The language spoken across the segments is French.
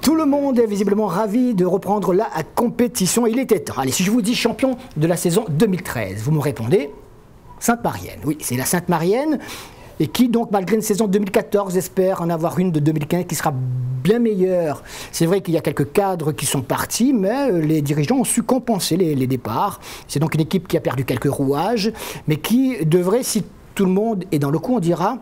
Tout le monde est visiblement ravi de reprendre la compétition. Il était temps. Allez, si je vous dis champion de la saison 2013, vous me répondez Sainte-Marienne. Oui, c'est la Sainte-Marienne. Et qui donc, malgré une saison 2014, espère en avoir une de 2015 qui sera bien meilleure. C'est vrai qu'il y a quelques cadres qui sont partis, mais les dirigeants ont su compenser les départs. C'est donc une équipe qui a perdu quelques rouages, mais qui devrait, si tout le monde est dans le coup, on dira,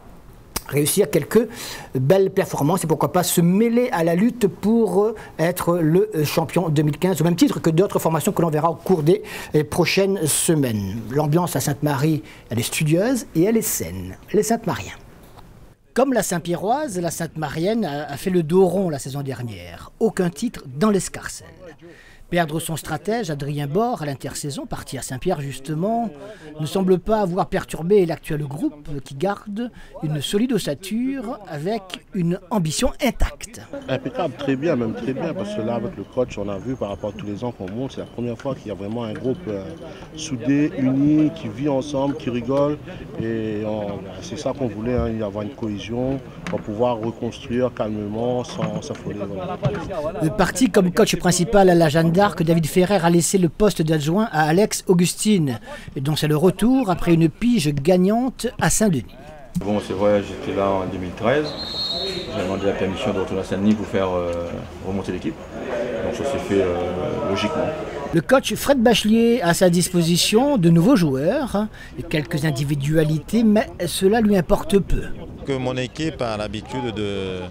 réussir quelques belles performances et pourquoi pas se mêler à la lutte pour être le champion 2015, au même titre que d'autres formations que l'on verra au cours des prochaines semaines. L'ambiance à Sainte-Marie, elle est studieuse et elle est saine. Les Sainte-Mariens. Comme la Saint-Pierroise, la Sainte-Marienne a fait le dos rond la saison dernière. Aucun titre dans l'escarcelle. Perdre son stratège, Adrien Bord, à l'intersaison, parti à Saint-Pierre justement, ne semble pas avoir perturbé l'actuel groupe qui garde une solide ossature avec une ambition intacte. Impeccable, très bien, même très bien, parce que là avec le coach, on a vu par rapport à tous les ans qu'on monte, c'est la première fois qu'il y a vraiment un groupe soudé, uni, qui vit ensemble, qui rigole. Et c'est ça qu'on voulait, hein, y avoir une cohésion pour pouvoir reconstruire calmement, sans s'affoler. Voilà. Parti comme coach principal à la Jeanne d'Arc, David Ferrer a laissé le poste d'adjoint à Alex Augustine, dont c'est le retour après une pige gagnante à Saint-Denis. Bon, c'est vrai, j'étais là en 2013. J'ai demandé la permission de retourner à Saint-Denis pour faire remonter l'équipe. Donc ça s'est fait logiquement. Le coach Fred Bachelier a à sa disposition de nouveaux joueurs et quelques individualités, mais cela lui importe peu. Que mon équipe a l'habitude de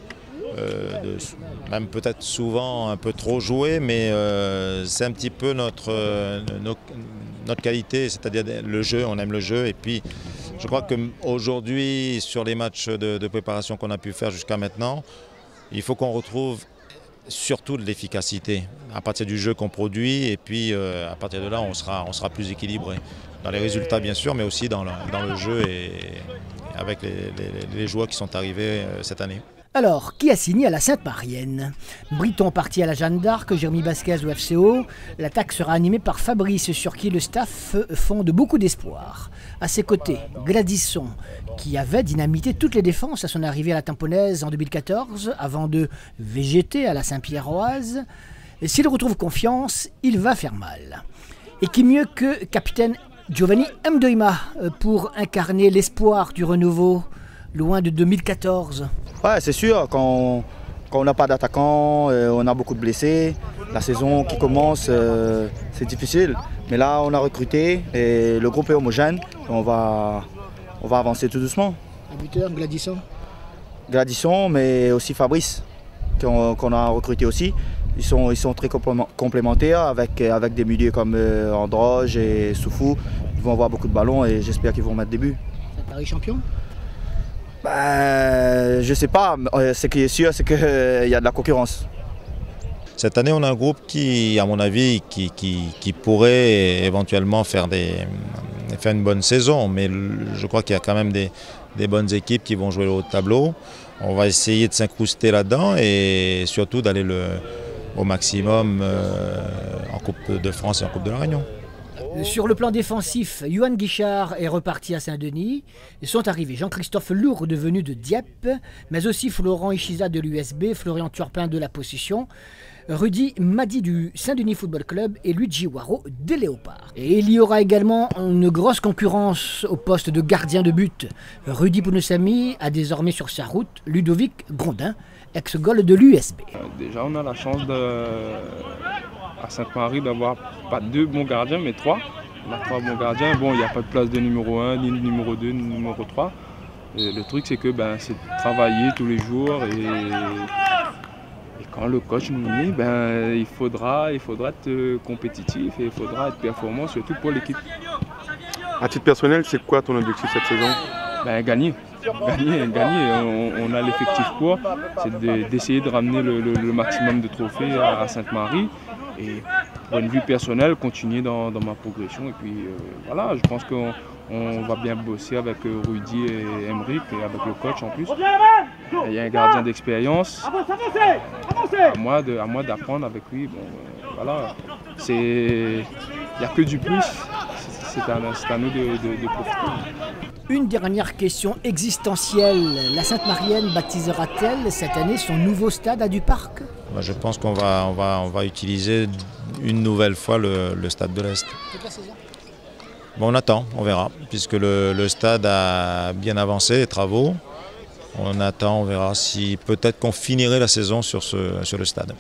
même peut-être souvent un peu trop jouer, mais c'est un petit peu notre qualité, c'est-à-dire le jeu, on aime le jeu. Et puis je crois qu'aujourd'hui, sur les matchs de préparation qu'on a pu faire jusqu'à maintenant, il faut qu'on retrouve surtout de l'efficacité à partir du jeu qu'on produit, et puis à partir de là on sera plus équilibré dans les résultats bien sûr, mais aussi dans le jeu et avec les joueurs qui sont arrivés cette année. Alors, qui a signé à la Sainte-Marienne? Briton parti à la Jeanne d'Arc, Jérémy Vasquez au FCO. L'attaque sera animée par Fabrice, sur qui le staff fonde beaucoup d'espoir. À ses côtés, Gladysson, qui avait dynamité toutes les défenses à son arrivée à la Tamponnaise en 2014, avant de végéter à la Saint-Pierroise. S'il retrouve confiance, il va faire mal. Et qui mieux que capitaine Giovanni Mdoima pour incarner l'espoir du renouveau, loin de 2014. Ouais, c'est sûr, quand on n'a pas d'attaquant, on a beaucoup de blessés. La saison qui commence, c'est difficile. Mais là, on a recruté et le groupe est homogène. On va avancer tout doucement. Un buteur, Gladysson? Gladysson, mais aussi Fabrice, qu'on a recruté aussi. Ils sont très complémentaires avec des milieux comme Androge et Soufou. Ils vont avoir beaucoup de ballons et j'espère qu'ils vont mettre des buts. Paris champion? Je sais pas, ce qui est sûr, c'est qu'il y a de la concurrence. Cette année, on a un groupe qui, à mon avis, qui pourrait éventuellement faire une bonne saison, mais je crois qu'il y a quand même des bonnes équipes qui vont jouer le haut de tableau. On va essayer de s'incruster là-dedans et surtout d'aller au maximum en Coupe de France et en Coupe de la Réunion. Sur le plan défensif, Yohan Guichard est reparti à Saint-Denis. Sont arrivés Jean-Christophe Lourd, devenu de Dieppe, mais aussi Florent Ishiza de l'USB, Florian Turpin de la Possession, Rudy Madi du Saint-Denis Football Club et Luigi Waro des Léopards. Et il y aura également une grosse concurrence au poste de gardien de but. Rudy Pounosami a désormais sur sa route Ludovic Grondin, ex-goal de l'USB. Déjà, on a la chance à Sainte-Marie d'avoir pas 2 bons gardiens, mais 3. On a 3 bons gardiens. Bon, il n'y a pas de place de numéro 1, ni de numéro 2, ni de numéro 3. Et le truc, c'est que c'est de travailler tous les jours. Et quand le coach nous dit, il faudra être compétitif et il faudra être performant, surtout pour l'équipe. À titre personnel, c'est quoi ton objectif cette saison? Gagner. On a l'effectif pour, c'est d'essayer de ramener le maximum de trophées à Sainte-Marie. Et point de vue personnel, continuer dans ma progression. Et puis voilà, je pense qu'on va bien bosser avec Rudy et Emeric et avec le coach en plus. Il y a un gardien d'expérience. À moi d'apprendre avec lui. Bon, voilà, il n'y a que du plus. C'est à nous de profiter. Une dernière question existentielle. La Sainte-Marienne baptisera-t-elle cette année son nouveau stade à du Parc? Je pense qu'on va utiliser une nouvelle fois le stade de l'Est. Bon, on attend, on verra, puisque le stade a bien avancé, les travaux. On attend, on verra si peut-être qu'on finirait la saison sur le stade.